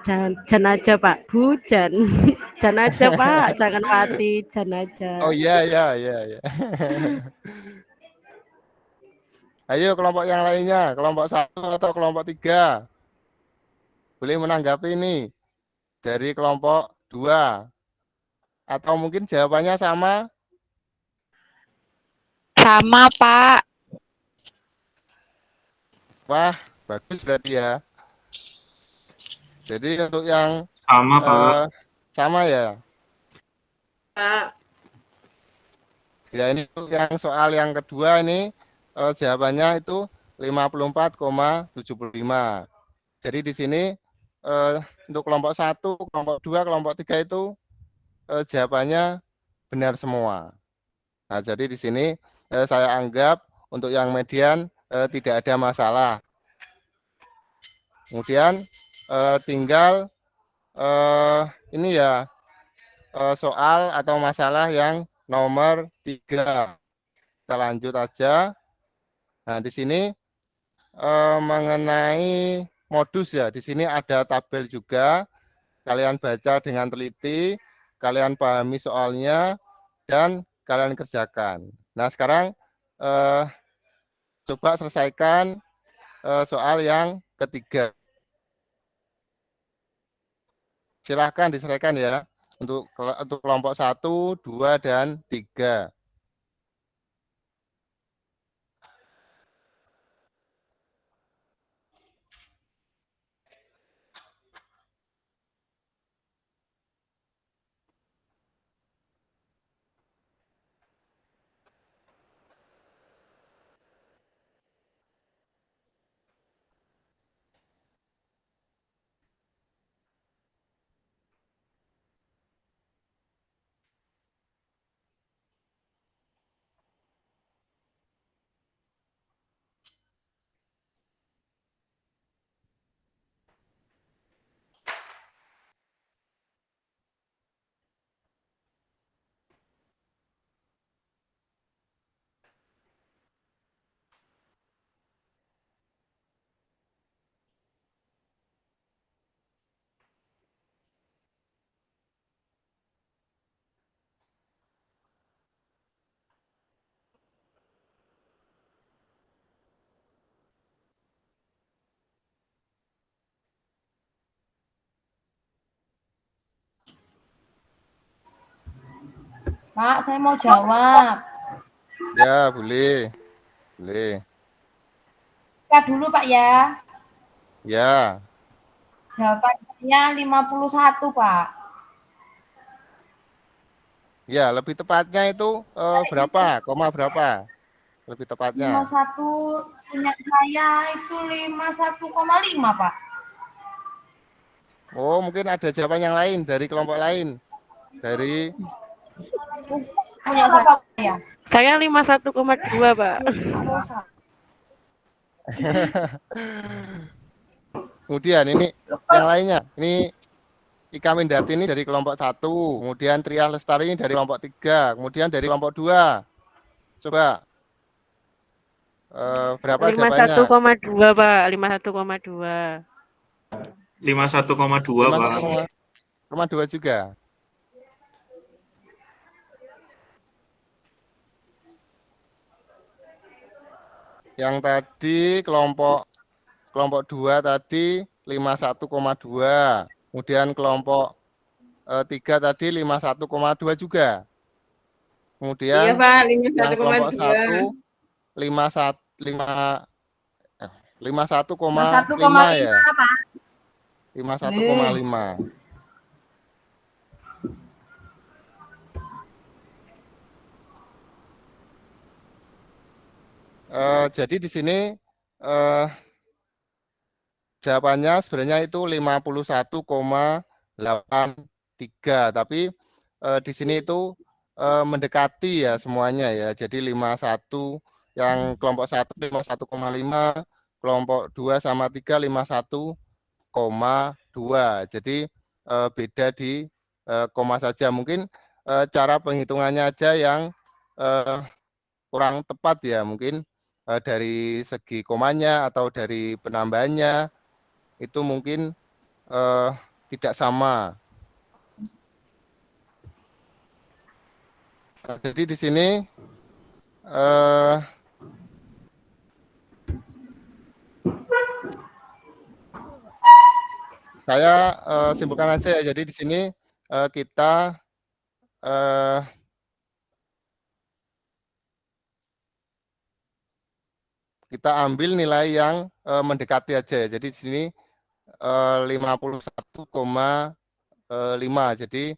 A: Jan aja Pak, Bu Jan. Jan aja Pak, jangan Wati, Jan aja.
D: Oh iya. Ayo kelompok yang lainnya, kelompok 1 atau kelompok 3. Boleh menanggapi ini dari kelompok 2. Atau mungkin jawabannya sama?
J: Sama, Pak.
D: Wah, bagus berarti ya. Jadi untuk yang
F: Sama, Pak.
D: sama ya.
E: Pak.
D: Ya, ini untuk yang soal yang kedua ini jawabannya itu 54,75. Jadi di sini untuk kelompok 1, kelompok 2, kelompok 3 itu jawabannya benar semua. Nah, jadi di sini saya anggap untuk yang median tidak ada masalah. Kemudian tinggal ini ya soal atau masalah yang nomor 3. Kita lanjut aja. Nah, di sini mengenai modus ya, di sini ada tabel juga. Kalian baca dengan teliti, kalian pahami soalnya, dan kalian kerjakan. Nah, sekarang coba selesaikan soal yang ketiga. Silahkan diselesaikan ya untuk kelompok 1, 2, dan 3.
L: Pak, saya mau jawab.
D: Ya, boleh. Boleh.
L: Kita dulu, Pak ya.
D: Ya.
L: Jawabannya 51, Pak.
D: Ya, lebih tepatnya itu berapa? Koma berapa? Lebih tepatnya.
L: 51, ingat saya itu 51,5, Pak.
D: Oh, mungkin ada jawaban yang lain dari kelompok lain. Dari
L: Punya saya ya.
A: Saya 51,2, Pak.
D: Kemudian ini yang lainnya. Ini Ika Mindati ini dari kelompok 1, kemudian Triah Lestari ini dari kelompok 3, kemudian dari kelompok 2. Coba berapa jawabannya?
A: 51,2, Pak. 51,2.
F: 51,2, Pak.
D: 51,2 juga. Yang tadi kelompok 2 tadi 51,2. Kemudian kelompok 3 tadi 51,2 juga. Kemudian
E: Iya, Pak,
D: yang kelompok
E: 51,2.
D: 51,5 ya. 51,5. Jadi di sini jawabannya sebenarnya itu 51,83, tapi di sini itu mendekati ya semuanya ya. Jadi 51 yang kelompok 1 51,5, kelompok 2 sama 3 51,2. Jadi beda di koma saja. Mungkin cara penghitungannya aja yang kurang tepat ya, mungkin dari segi komanya atau dari penambahannya itu mungkin tidak sama. Jadi di sini saya simpulkan aja ya. Jadi di sini kita kita ambil nilai yang mendekati aja ya. Jadi di sini 51,5. Jadi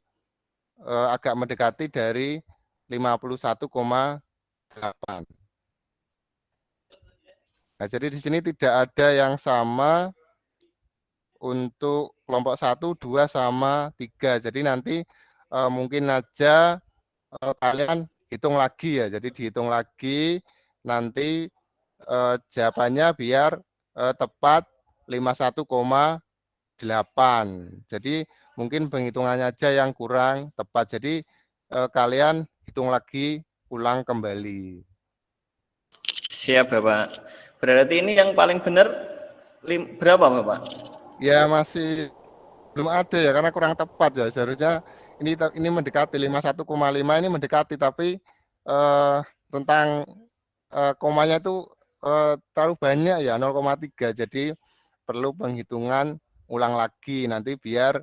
D: agak mendekati dari 51,8. Nah, jadi di sini tidak ada yang sama untuk kelompok 1, 2, sama 3. Jadi nanti mungkin aja kalian hitung lagi ya. Jadi dihitung lagi nanti jawabannya biar tepat 51,8. Jadi mungkin penghitungannya aja yang kurang tepat. Jadi kalian hitung lagi, ulang kembali.
H: Siap, Bapak. Berarti ini yang paling benar berapa, Bapak?
D: Ya masih belum ada ya, karena kurang tepat ya. Seharusnya ini mendekati 51,5, ini mendekati, tapi tentang komanya itu terlalu banyak ya, 0,3. Jadi perlu penghitungan ulang lagi nanti biar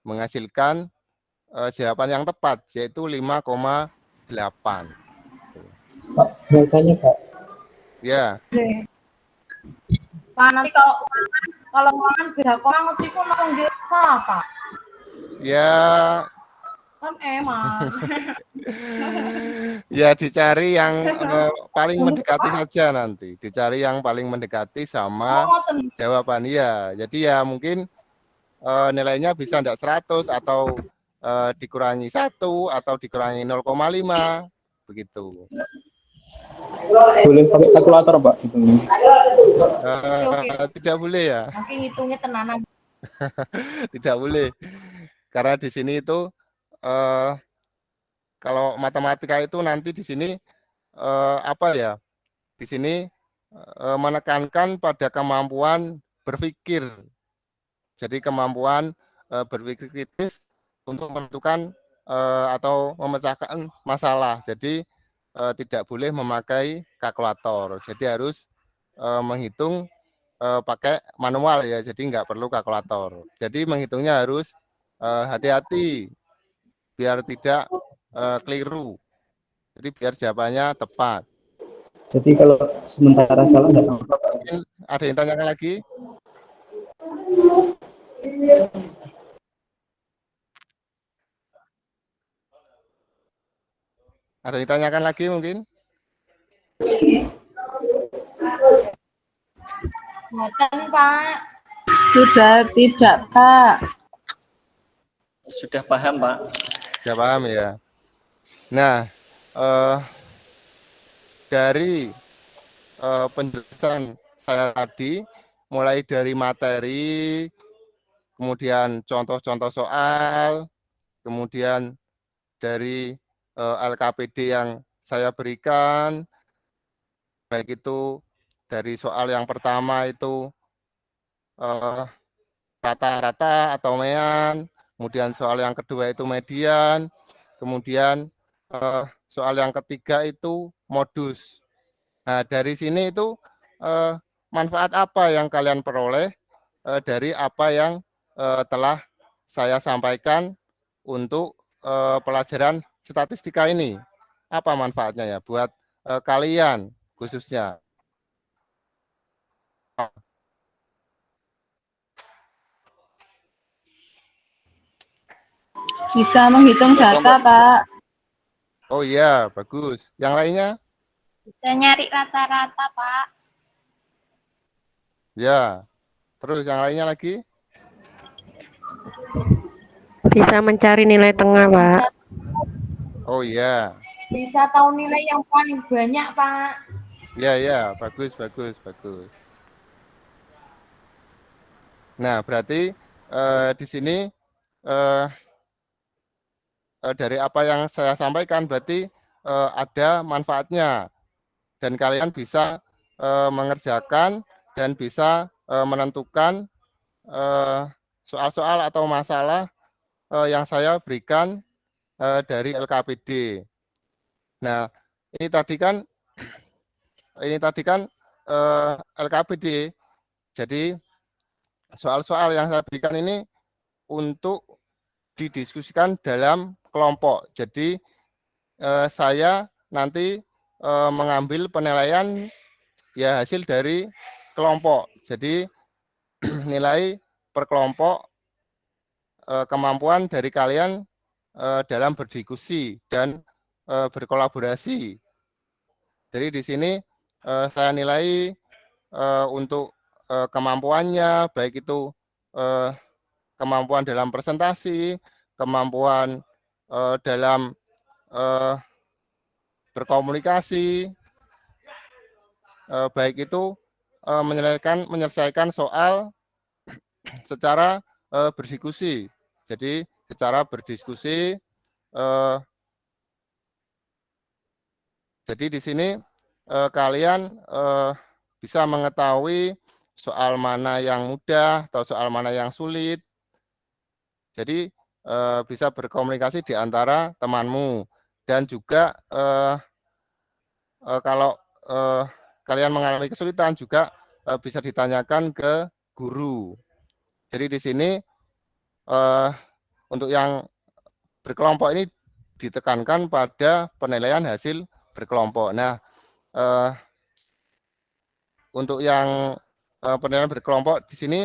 D: menghasilkan jawaban yang tepat, yaitu 5,8.
I: Pak, mau tanya Pak.
D: Ya.
L: Pak, nanti kalau ulangan beda koma ngetriku nggak salah Pak.
D: Ya.
L: Kan emang.
D: Ya dicari yang paling mendekati saja nanti. Dicari yang paling mendekati sama jawaban ya. Jadi ya mungkin nilainya bisa enggak 100 atau dikurangi 1 atau dikurangi 0,5 begitu.
I: Boleh pakai kalkulator Pak?
D: Tidak boleh ya.
L: Nanti ngitungnya tenanan.
D: Tidak boleh. Karena di sini itu kalau matematika itu nanti di sini apa ya? Di sini menekankan pada kemampuan berpikir. Jadi kemampuan berpikir kritis untuk menentukan atau memecahkan masalah. Jadi tidak boleh memakai kalkulator. Jadi harus menghitung pakai manual ya. Jadi nggak perlu kalkulator. Jadi menghitungnya harus hati-hati biar tidak keliru. Jadi biar jawabannya tepat.
I: Jadi kalau sementara salah nggak apa-apa.
D: Ada yang tanyakan lagi? Ada yang ditanyakan lagi mungkin?
L: Bukan Pak.
B: Sudah tidak Pak.
H: Sudah paham Pak?
D: Sudah paham ya. Nah, dari penjelasan saya tadi, mulai dari materi, kemudian contoh-contoh soal, kemudian dari LKPD yang saya berikan, baik itu dari soal yang pertama itu rata-rata atau mean, kemudian soal yang kedua itu median, kemudian soal yang ketiga itu modus. Nah, dari sini itu manfaat apa yang kalian peroleh dari apa yang telah saya sampaikan untuk pelajaran statistika ini? Apa manfaatnya ya buat kalian khususnya?
B: Bisa menghitung data, Pak.
D: Oh iya, bagus. Yang lainnya?
J: Bisa nyari rata-rata, Pak.
D: Ya. Terus yang lainnya lagi?
A: Bisa mencari nilai tengah, Pak.
D: Oh iya.
L: Bisa tahu nilai yang paling banyak, Pak.
D: Ya, ya, bagus, bagus, bagus. Nah, berarti di sini dari apa yang saya sampaikan berarti ada manfaatnya dan kalian bisa mengerjakan dan bisa menentukan soal-soal atau masalah yang saya berikan dari LKPD. Nah, ini tadi kan LKPD. Jadi soal-soal yang saya berikan ini untuk didiskusikan dalam kelompok. Jadi saya nanti mengambil penilaian ya hasil dari kelompok. Jadi nilai per kelompok kemampuan dari kalian dalam berdiskusi dan berkolaborasi. Jadi di sini saya nilai untuk kemampuannya, baik itu kemampuan dalam presentasi, kemampuan dalam berkomunikasi, baik itu menyelesaikan soal secara berdiskusi. Jadi secara berdiskusi. Jadi di sini kalian bisa mengetahui soal mana yang mudah atau soal mana yang sulit. Jadi bisa berkomunikasi di antara temanmu. Dan juga kalau kalian mengalami kesulitan juga bisa ditanyakan ke guru. Jadi di sini untuk yang berkelompok ini ditekankan pada penilaian hasil berkelompok. Nah, untuk yang penilaian berkelompok di sini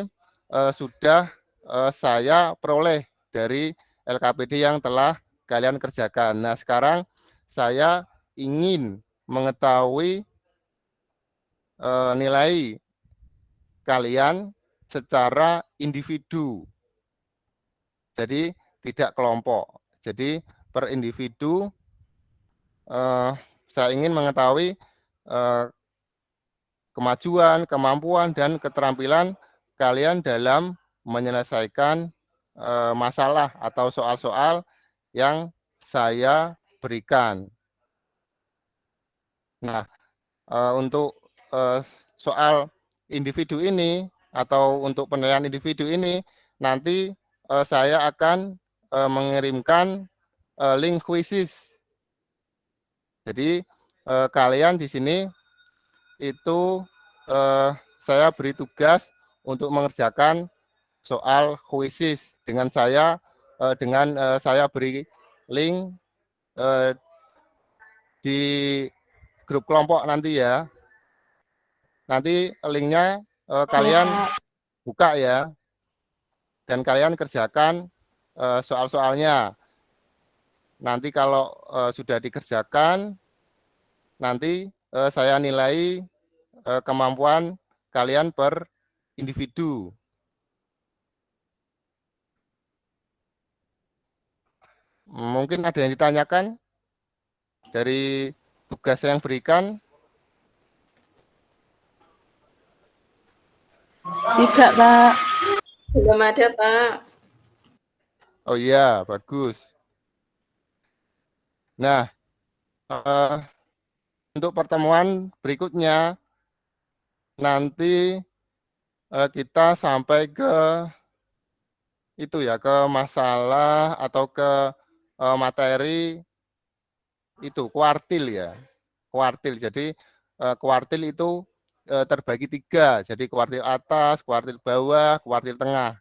D: sudah saya peroleh dari LKPD yang telah kalian kerjakan. Nah, sekarang saya ingin mengetahui nilai kalian secara individu. Jadi tidak kelompok. Jadi per individu saya ingin mengetahui kemajuan, kemampuan, dan keterampilan kalian dalam menyelesaikan masalah atau soal-soal yang saya berikan. Nah, untuk soal individu ini atau untuk penilaian individu ini nanti saya akan mengirimkan link kuisis. Jadi kalian di sini itu saya beri tugas untuk mengerjakan soal kuisis dengan saya beri link di grup kelompok nanti ya. Nanti linknya kalian buka ya, dan kalian kerjakan soal-soalnya. Nanti kalau sudah dikerjakan, nanti saya nilai kemampuan kalian per individu. Mungkin ada yang ditanyakan dari tugas yang berikan?
B: Tidak, Pak.
E: Belum ada, Pak.
D: Oh iya, bagus. Nah, untuk pertemuan berikutnya, nanti kita sampai ke itu ya, ke masalah atau ke materi itu kuartil ya, kuartil. Jadi kuartil itu terbagi 3, jadi kuartil atas, kuartil bawah, kuartil tengah.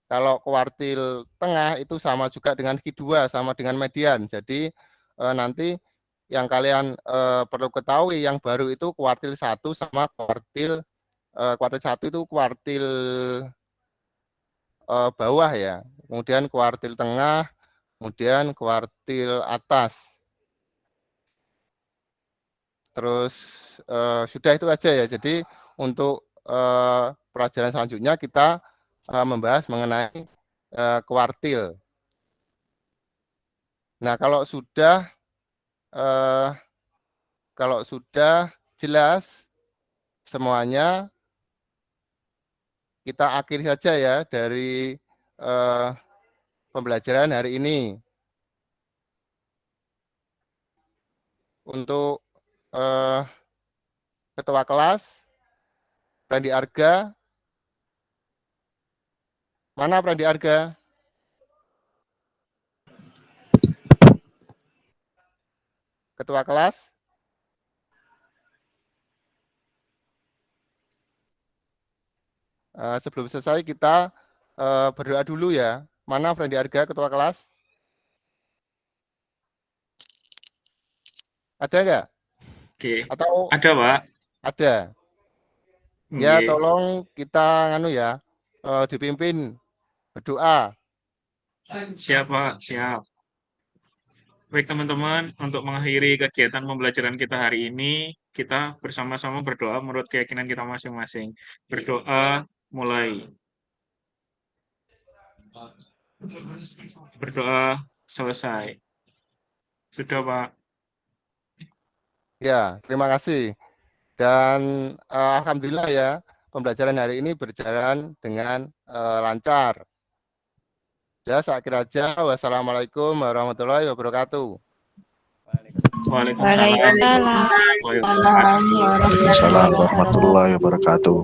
D: Kalau kuartil tengah itu sama juga dengan Q2, sama dengan median. Jadi nanti yang kalian perlu ketahui yang baru itu kuartil 1 sama kuartil 1 itu kuartil bawah ya. Kemudian kuartil tengah, kemudian kuartil atas. Terus sudah itu aja ya. Jadi untuk pelajaran selanjutnya kita membahas mengenai kuartil. Nah, kalau sudah jelas semuanya, kita akhiri saja ya dari pembelajaran hari ini. Untuk ketua kelas, Prandi Arga. Mana Prandi Arga? Ketua kelas. Sebelum selesai kita berdoa dulu ya. Mana Friendly Arga, ketua kelas? Ada nggak?
F: Oke.
D: Atau
F: Ada, Pak.
D: ada? Ya,
F: Nggih.
D: tolong kita dipimpin berdoa.
F: Siap, Pak. Siap. Baik, teman-teman, untuk mengakhiri kegiatan pembelajaran kita hari ini, kita bersama-sama berdoa menurut keyakinan kita masing-masing. Berdoa mulai. Berdoa selesai. Sudah, Pak.
D: Ya, terima kasih. Dan alhamdulillah ya, pembelajaran hari ini berjalan dengan lancar. Ya, saya akhir aja. Wassalamualaikum warahmatullahi wabarakatuh.
J: Waalaikumsalam.
B: Waalaikumsalam warahmatullahi wabarakatuh.